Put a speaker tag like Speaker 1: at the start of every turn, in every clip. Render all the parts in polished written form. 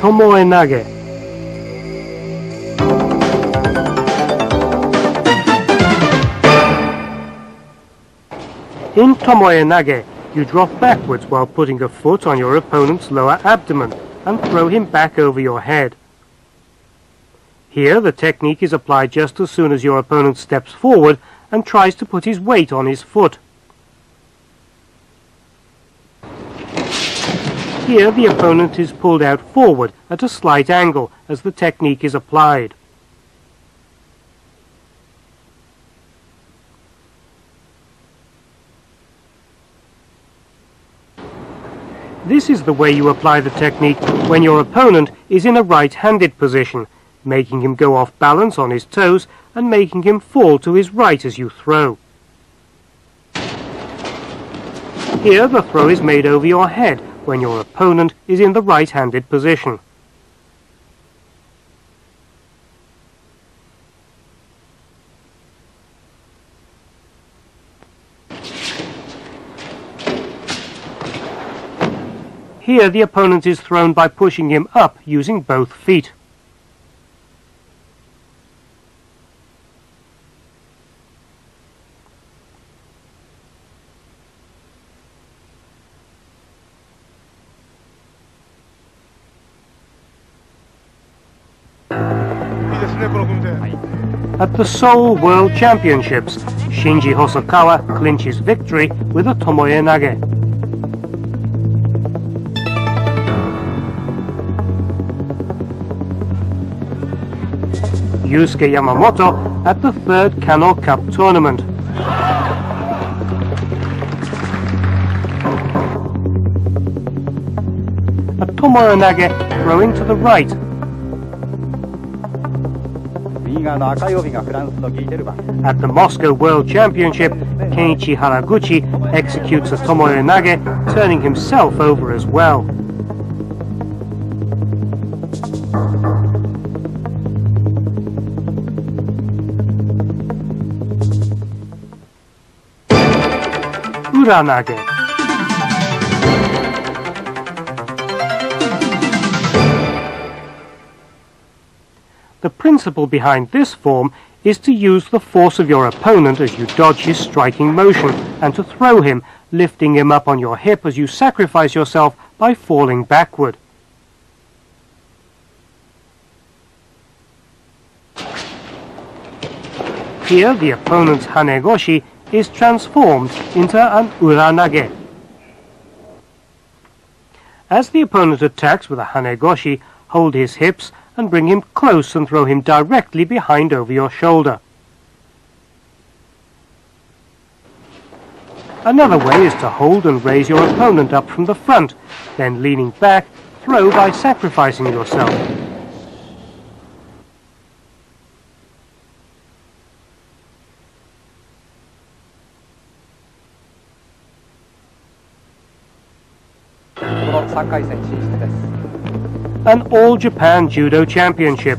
Speaker 1: Tomo nage. In Tomo nage, you drop backwards while putting a foot on your opponent's lower abdomen and throw him back over your head. Here the technique is applied just as soon as your opponent steps forward and tries to put his weight on his foot. Here the opponent is pulled out forward at a slight angle as the technique is applied. This is the way you apply the technique when your opponent is in a right-handed position, making him go off balance on his toes and making him fall to his right as you throw. Here the throw is made over your head when your opponent is in the right-handed position. Here the opponent is thrown by pushing him up using both feet. At the Seoul World Championships, Shinji Hosokawa clinches victory with a tomoe nage. Yusuke Yamamoto at the third Kano Cup tournament. A tomoe nage throwing to the right. At the Moscow World Championship, Kenichi Haraguchi executes a tomoe nage, turning himself over as well. Uranage. The principle behind this form is to use the force of your opponent as you dodge his striking motion and to throw him, lifting him up on your hip as you sacrifice yourself by falling backward. Here the opponent's hanegoshi is transformed into an uranage. As the opponent attacks with a hanegoshi, hold his hips and bring him close and throw him directly behind over your shoulder. Another way is to hold and raise your opponent up from the front, then leaning back, throw by sacrificing yourself. An All-Japan Judo Championship.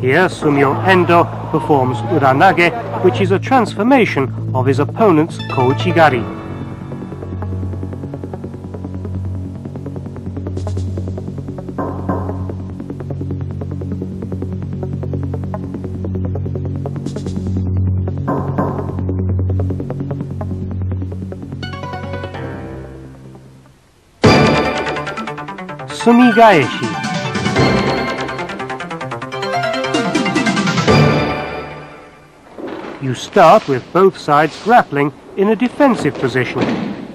Speaker 1: Here Sumio Endo performs uranage, which is a transformation of his opponent's kouchigari. Sumi gaeshi. You start with both sides grappling in a defensive position.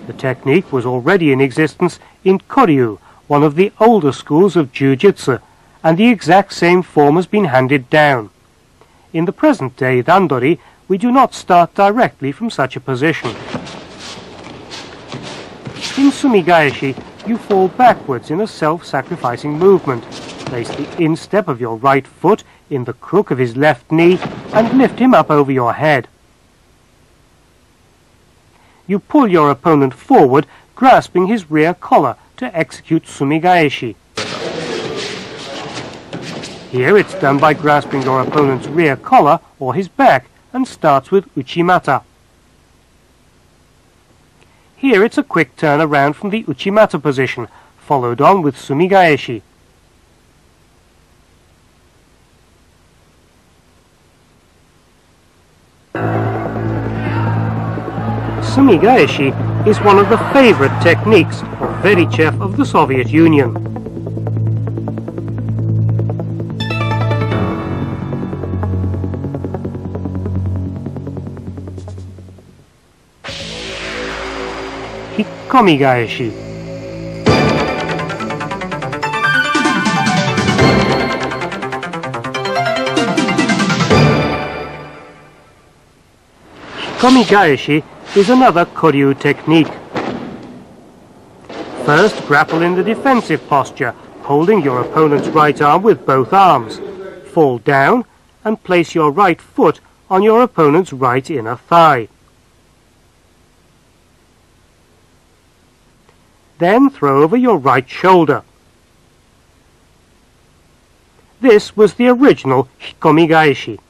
Speaker 1: The technique was already in existence in Koryu, one of the older schools of jiu-jitsu, and the exact same form has been handed down. In the present-day randori, we do not start directly from such a position. In Sumi gaeshi, you fall backwards in a self-sacrificing movement. Place the instep of your right foot in the crook of his left knee and lift him up over your head. You pull your opponent forward, grasping his rear collar to execute Sumi gaeshi. Here it's done by grasping your opponent's rear collar or his back and starts with uchimata. Here it's a quick turn around from the uchimata position, followed on with Sumi gaeshi. Sumi gaeshi is one of the favorite techniques of Verichev of the Soviet Union. Hikkomi gaeshi. Hikkomi gaeshi is another Koryu technique. First, grapple in the defensive posture, holding your opponent's right arm with both arms. Fall down and place your right foot on your opponent's right inner thigh. Then throw over your right shoulder. This was the original Hikkomi gaeshi.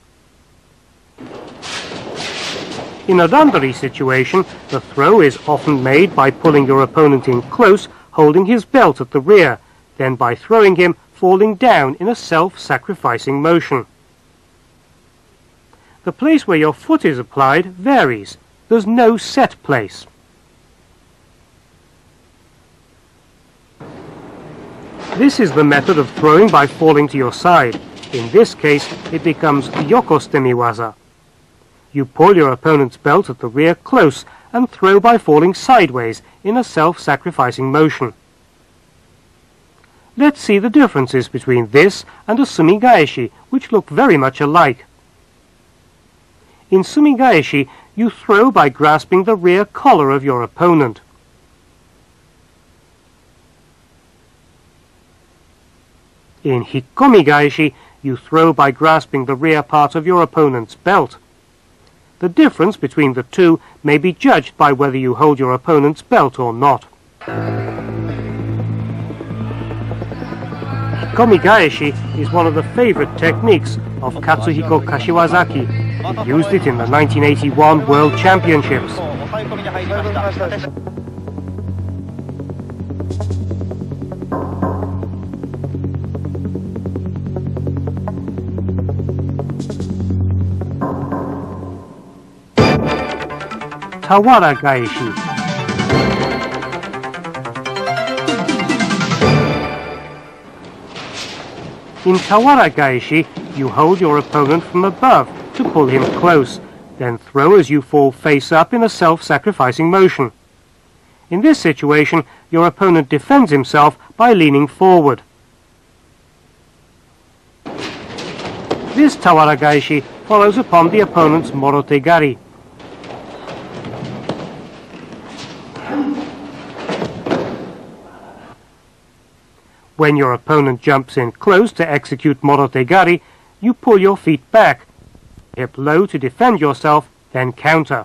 Speaker 1: In a randori situation, the throw is often made by pulling your opponent in close, holding his belt at the rear, then by throwing him, falling down in a self-sacrificing motion. The place where your foot is applied varies. There's no set place. This is the method of throwing by falling to your side. In this case, it becomes yokostemi waza. You pull your opponent's belt at the rear close and throw by falling sideways in a self-sacrificing motion. Let's see the differences between this and a Sumi gaeshi, which look very much alike. In Sumi gaeshi, you throw by grasping the rear collar of your opponent. In Hikkomi gaeshi, you throw by grasping the rear part of your opponent's belt. The difference between the two may be judged by whether you hold your opponent's belt or not. Hikkomi gaeshi is one of the favorite techniques of Katsuhiko Kashiwazaki. He used it in the 1981 World Championships. Tawara gaeshi. In Tawara gaeshi, you hold your opponent from above to pull him close, then throw as you fall face up in a self-sacrificing motion. In this situation, your opponent defends himself by leaning forward. This Tawara gaeshi follows upon the opponent's morote gari. When your opponent jumps in close to execute morote gari, you pull your feet back, hip low to defend yourself, then counter.